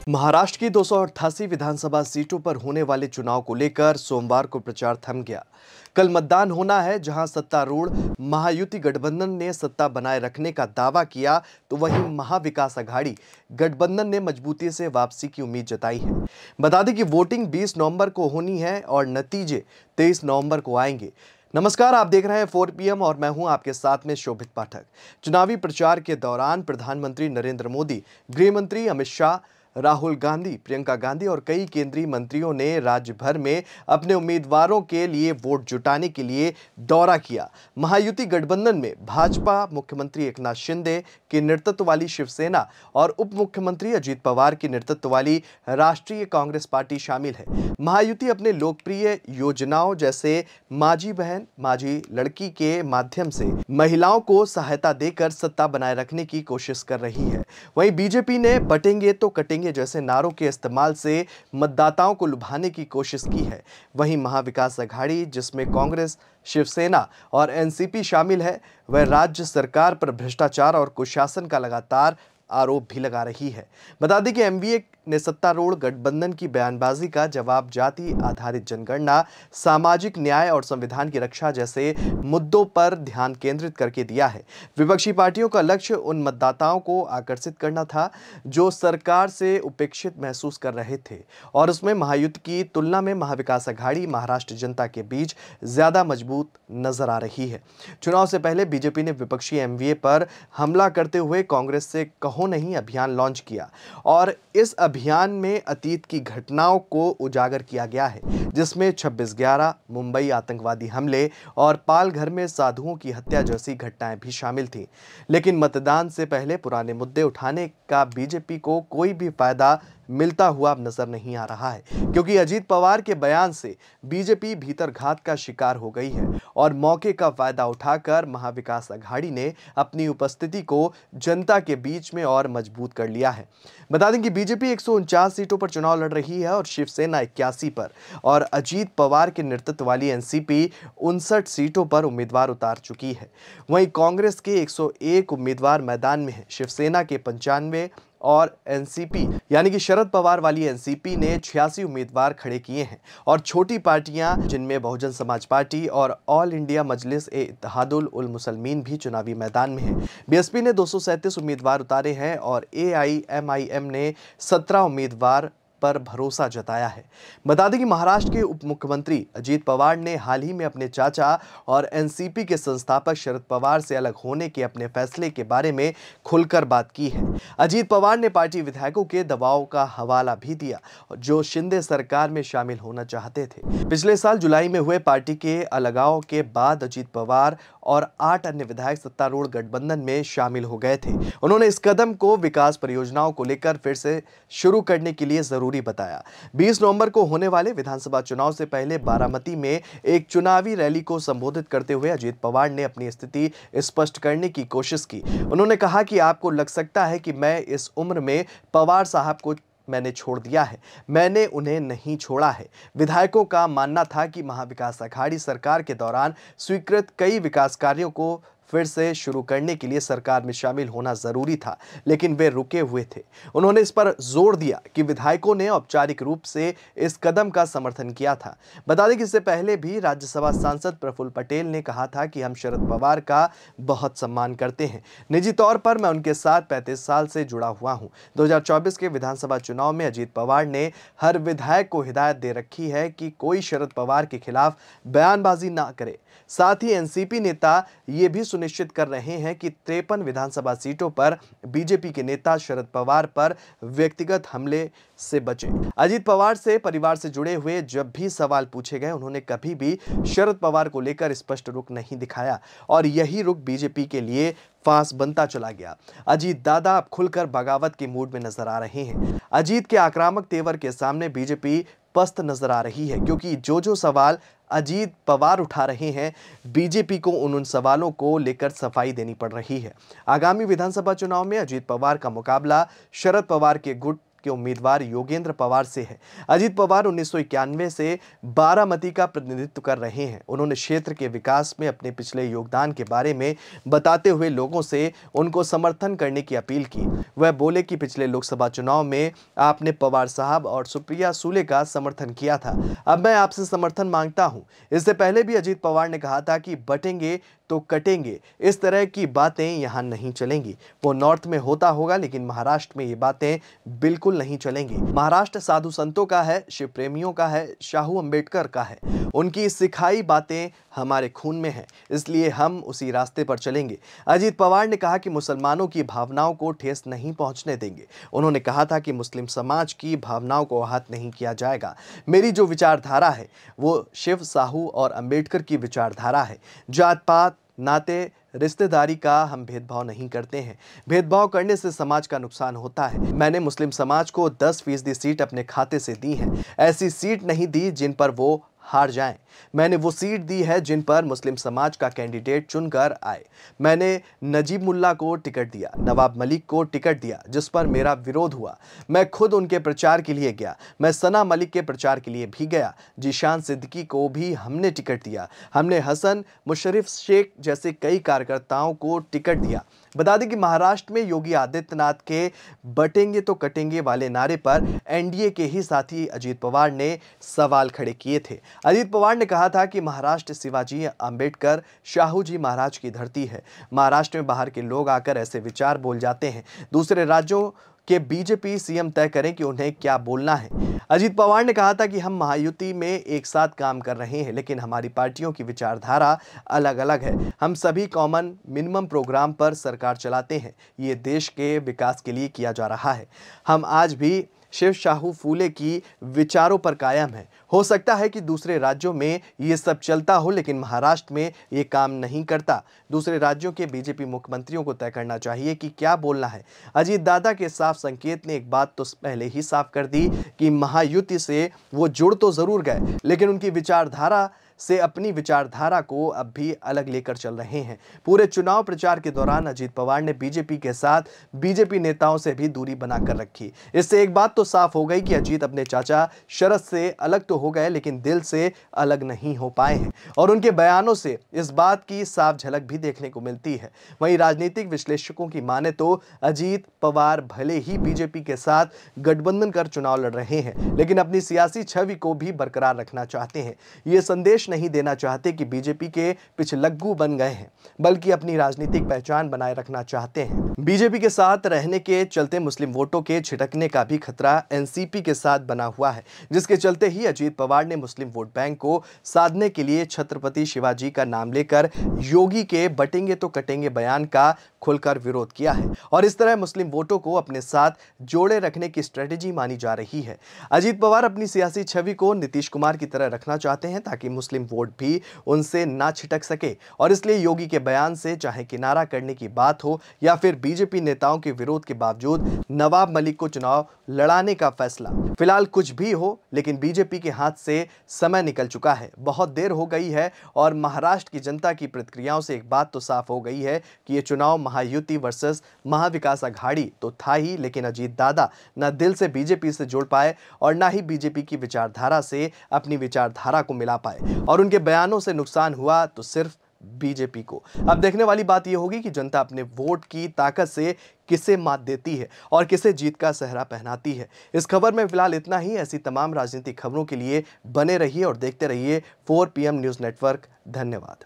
महाराष्ट्र की 288 विधानसभा सीटों पर होने वाले चुनाव को लेकर सोमवार को प्रचार थम गया। कल मतदान होना है, जहां सत्तारूढ़ महायुति गठबंधन ने सत्ता बनाए रखने का दावा किया, तो वहीं महाविकास अघाड़ी गठबंधन ने मजबूती से वापसी की उम्मीद जताई है। बता दें कि वोटिंग 20 नवंबर को होनी है और नतीजे 23 नवंबर को आएंगे। नमस्कार, आप देख रहे हैं 4 PM और मैं हूं आपके साथ में शोभित पाठक। चुनावी प्रचार के दौरान प्रधानमंत्री नरेंद्र मोदी, गृह मंत्री अमित शाह, राहुल गांधी, प्रियंका गांधी और कई केंद्रीय मंत्रियों ने राज्य भर में अपने उम्मीदवारों के लिए वोट जुटाने के लिए दौरा किया। महायुति गठबंधन में भाजपा मुख्यमंत्री एकनाथ शिंदे के नेतृत्व वाली शिवसेना और उप मुख्यमंत्री अजीत पवार के नेतृत्व वाली राष्ट्रीय कांग्रेस पार्टी शामिल है। महायुति अपने लोकप्रिय योजनाओं जैसे माझी बहन माझी लड़की के माध्यम से महिलाओं को सहायता देकर सत्ता बनाए रखने की कोशिश कर रही है। वहीं बीजेपी ने बटेंगे तो कटेंगे जैसे नारों के इस्तेमाल से मतदाताओं को लुभाने की कोशिश की है। वहीं महाविकास अघाड़ी, जिसमें कांग्रेस, शिवसेना और एनसीपी शामिल है, वह राज्य सरकार पर भ्रष्टाचार और कुशासन का लगातार आरोप भी लगा रही है। बता दें कि एमवीए ने सत्तारूढ़ गठबंधन की बयानबाजी का जवाब जाति आधारित जनगणना, सामाजिक न्याय और संविधान की रक्षा जैसे मुद्दों पर ध्यान केंद्रित करके दिया है। विपक्षी पार्टियों का लक्ष्य उन मतदाताओं को आकर्षित करना था जो सरकार से उपेक्षित महसूस कर रहे थे, और उसमें महायुति की तुलना में महाविकास अघाड़ी महाराष्ट्र जनता के बीच ज्यादा मजबूत नजर आ रही है। चुनाव से पहले बीजेपी ने विपक्षी एमवीए पर हमला करते हुए कांग्रेस से कहो नहीं अभियान लॉन्च किया, और इस अभियान में अतीत की घटनाओं को उजागर किया गया है, जिसमें 26/11, मुंबई आतंकवादी हमले और पालघर में साधुओं की हत्या जैसी घटनाएं भी शामिल थीं। लेकिन मतदान से पहले पुराने मुद्दे उठाने का बीजेपी को कोई भी फायदा मिलता हुआ अब नजर नहीं आ रहा है, क्योंकि अजीत पवार के बयान से बीजेपी भीतरघात का शिकार हो गई है और मौके का फायदा उठाकर महाविकास अघाड़ी ने अपनी उपस्थिति को जनता के बीच में और मजबूत कर लिया है। बता दें कि बीजेपी 149 सीटों पर चुनाव लड़ रही है और शिवसेना 81 पर, और अजीत पवार के नेतृत्व वाली एनसीपी 59 सीटों पर उम्मीदवार उतार चुकी है। वहीं कांग्रेस के 101 उम्मीदवार मैदान में है, शिवसेना के 95 और एनसीपी यानी कि शरद पवार वाली एनसीपी ने 86 उम्मीदवार खड़े किए हैं, और छोटी पार्टियां जिनमें बहुजन समाज पार्टी और ऑल इंडिया मजलिस ए इत्तेहादुल उल मुसलमीन भी चुनावी मैदान में है। बीएसपी ने 237 उम्मीदवार उतारे हैं और एआईएमआईएम ने 17 उम्मीदवार पर भरोसा जताया है। बता दें कि महाराष्ट्र के उप मुख्यमंत्री अजीत पवार ने हाल ही में अपने चाचा और एनसीपी के संस्थापक शरद पवार से अलग होने के अपने फैसले के बारे में खुलकर बात की है। अजीत पवार ने पार्टी विधायकों के दबाव का हवाला भी दिया, जो शिंदे सरकार में शामिल होना चाहते थे। पिछले साल जुलाई में हुए पार्टी के अलगाव के बाद अजीत पवार और 8 अन्य विधायक सत्तारूढ़ गठबंधन में शामिल हो गए थे। उन्होंने इस कदम को विकास परियोजनाओं को लेकर फिर से शुरू करने के लिए जरूरी बताया। 20 नवंबर को होने वाले विधानसभा चुनाव से पहले बारामती में एक चुनावी रैली को संबोधित करते हुए अजीत पवार ने अपनी स्थिति स्पष्ट करने की कोशिश की। उन्होंने कहा कि आपको लग सकता है कि मैं इस उम्र में पवार साहब को मैंने छोड़ दिया है, मैंने उन्हें नहीं छोड़ा है। विधायकों का मानना था कि महाविकास अघाड़ी सरकार के दौरान स्वीकृत कई विकास कार्यों को फिर से शुरू करने के लिए सरकार में शामिल होना जरूरी था, लेकिन वे रुके हुए थे। उन्होंने इस पर जोर दिया कि विधायकों ने औपचारिक रूप से इस कदम का समर्थन किया था। बता दें कि इससे पहले भी राज्यसभा सांसद प्रफुल्ल पटेल ने कहा था कि हम शरद पवार का बहुत सम्मान करते हैं, निजी तौर पर मैं उनके साथ 35 साल से जुड़ा हुआ हूं। 2024 के विधानसभा चुनाव में अजीत पवार ने हर विधायक को हिदायत दे रखी है कि कोई शरद पवार के खिलाफ बयानबाजी ना करे। साथ ही एनसीपी नेता ये भी सुनिश्चित कर रहे हैं कि 53 विधानसभा सीटों पर बीजेपी के नेता शरद पवार पर व्यक्तिगत हमले से बचें। अजीत पवार से परिवार से जुड़े हुए जब भी सवाल पूछे गए, उन्होंने कभी भी शरद पवार को लेकर स्पष्ट रुख नहीं दिखाया, और यही रुख बीजेपी के लिए फांस बनता चला गया। अजीत दादा अब खुलकर बगावत के मूड में नजर आ रहे हैं। अजीत के आक्रामक तेवर के सामने बीजेपी पस्त नजर आ रही है, क्योंकि जो सवाल अजीत पवार उठा रहे हैं, बीजेपी को उन सवालों को लेकर सफाई देनी पड़ रही है। आगामी विधानसभा चुनाव में अजीत पवार का मुकाबला शरद पवार के गुट के उम्मीदवार योगेंद्र पवार से है। अजीत पवार 1991 से बारामती का प्रतिनिधित्व कर रहे हैं। उन्होंने क्षेत्र के विकास में अपने पिछले योगदान के बारे में बताते हुए लोगों से उनको समर्थन करने की अपील की। वह बोले कि पिछले लोकसभा चुनाव में आपने पवार साहब और सुप्रिया सुले का समर्थन किया था, अब मैं आपसे समर्थन मांगता हूं। इससे पहले भी अजीत पवार ने कहा था कि बटेंगे तो कटेंगे, इस तरह की बातें यहां नहीं चलेंगी। वो नॉर्थ में होता होगा, लेकिन महाराष्ट्र में ये बातें बिल्कुल नहीं चलेंगी। महाराष्ट्र साधु संतों का है, शिव प्रेमियों का है, शाहू अंबेडकर का है। उनकी सिखाई बातें हमारे खून में है, इसलिए हम उसी रास्ते पर चलेंगे। अजीत पवार ने कहा कि मुसलमानों की भावनाओं को ठेस नहीं पहुंचने देंगे। उन्होंने कहा था कि मुस्लिम समाज की भावनाओं को आहत नहीं किया जाएगा। मेरी जो विचारधारा है वो शिव, साहू और अंबेडकर की विचारधारा है। जात पात, नाते, रिश्तेदारी का हम भेदभाव नहीं करते हैं। भेदभाव करने से समाज का नुकसान होता है। मैंने मुस्लिम समाज को 10% सीट अपने खाते से दी है। ऐसी सीट नहीं दी जिन पर वो हार जाएं। मैंने वो सीट दी है जिन पर मुस्लिम समाज का कैंडिडेट चुनकर आए। मैंने नजीब मुल्ला को टिकट दिया, नवाब मलिक को टिकट दिया जिस पर मेरा विरोध हुआ। मैं खुद उनके प्रचार के लिए गया। मैं सना मलिक के प्रचार के लिए भी गया। जीशान सिद्दीकी को भी हमने टिकट दिया। हमने हसन मुशर्रफ शेख जैसे कई कार्यकर्ताओं को टिकट दिया। बता दें कि महाराष्ट्र में योगी आदित्यनाथ के बटेंगे तो कटेंगे वाले नारे पर एनडीए के ही साथी अजीत पवार ने सवाल खड़े किए थे। अजीत पवार ने कहा था कि महाराष्ट्र शिवाजी, अंबेडकर, शाहू जी महाराज की धरती है। महाराष्ट्र में बाहर के लोग आकर ऐसे विचार बोल जाते हैं। दूसरे राज्यों के बीजेपी सीएम तय करें कि उन्हें क्या बोलना है। अजीत पवार ने कहा था कि हम महायुति में एक साथ काम कर रहे हैं, लेकिन हमारी पार्टियों की विचारधारा अलग अलग है। हम सभी कॉमन मिनिमम प्रोग्राम पर सरकार चलाते हैं। ये देश के विकास के लिए किया जा रहा है। हम आज भी शिव, शाहू, फूले की विचारों पर कायम है। हो सकता है कि दूसरे राज्यों में ये सब चलता हो, लेकिन महाराष्ट्र में ये काम नहीं करता। दूसरे राज्यों के बीजेपी मुख्यमंत्रियों को तय करना चाहिए कि क्या बोलना है। अजीत दादा के साफ संकेत ने एक बात तो पहले ही साफ कर दी कि महायुति से वो जुड़ तो जरूर गए, लेकिन उनकी विचारधारा से अपनी विचारधारा को अब भी अलग लेकर चल रहे हैं। पूरे चुनाव प्रचार के दौरान अजीत पवार ने बीजेपी के साथ बीजेपी नेताओं से भी दूरी बनाकर रखी। इससे एक बात तो साफ हो गई कि अजीत अपने चाचा शरद से अलग तो हो गए, लेकिन दिल से अलग नहीं हो पाए हैं, और उनके बयानों से इस बात की साफ झलक भी देखने को मिलती है। वहीं राजनीतिक विश्लेषकों की माने तो अजीत पवार भले ही बीजेपी के साथ गठबंधन कर चुनाव लड़ रहे हैं, लेकिन अपनी सियासी छवि को भी बरकरार रखना चाहते हैं। ये संदेश नहीं देना चाहते कि बीजेपी के पिछलग्गू बन गए हैं, बल्कि अपनी राजनीतिक पहचान बनाए रखना चाहते हैं। बीजेपी के साथ रहने के चलते मुस्लिम वोटों के छिटकने का भी खतरा एनसीपी के साथ बना हुआ है, जिसके चलते ही अजीत पवार ने मुस्लिम वोट बैंक को साधने के लिए छत्रपति शिवाजी का नाम लेकर योगी के बटेंगे तो कटेंगे बयान का खुलकर विरोध किया है, और इस तरह मुस्लिम वोटों को अपने साथ जोड़े रखने की स्ट्रेटेजी मानी जा रही है। अजीत पवार अपनी सियासी छवि को नीतीश कुमार की तरह रखना चाहते हैं, ताकि मुस्लिम वोट भी उनसे ना छिटक सके, और इसलिए योगी के बयान से चाहे किनारा करने की बात हो या फिर बीजेपी नेताओं के विरोध के बावजूद नवाब मलिक को चुनाव लड़ाने का फैसला, फिलहाल कुछ भी हो, लेकिन बीजेपी के हाथ से समय निकल चुका है, बहुत देर हो गई है। और महाराष्ट्र की जनता की प्रतिक्रियाओं से एक बात तो साफ हो गई है कि ये चुनाव महायुति वर्सेस महाविकास अघाड़ी तो था ही, लेकिन अजीत दादा न दिल से बीजेपी से जुड़ पाए और ना ही बीजेपी की विचारधारा से अपनी विचारधारा को मिला पाए, और उनके बयानों से नुकसान हुआ तो सिर्फ बीजेपी को। अब देखने वाली बात यह होगी कि जनता अपने वोट की ताकत से किसे मात देती है और किसे जीत का सेहरा पहनाती है। इस खबर में फिलहाल इतना ही। ऐसी तमाम राजनीतिक खबरों के लिए बने रहिए और देखते रहिए 4 PM न्यूज़ नेटवर्क। धन्यवाद।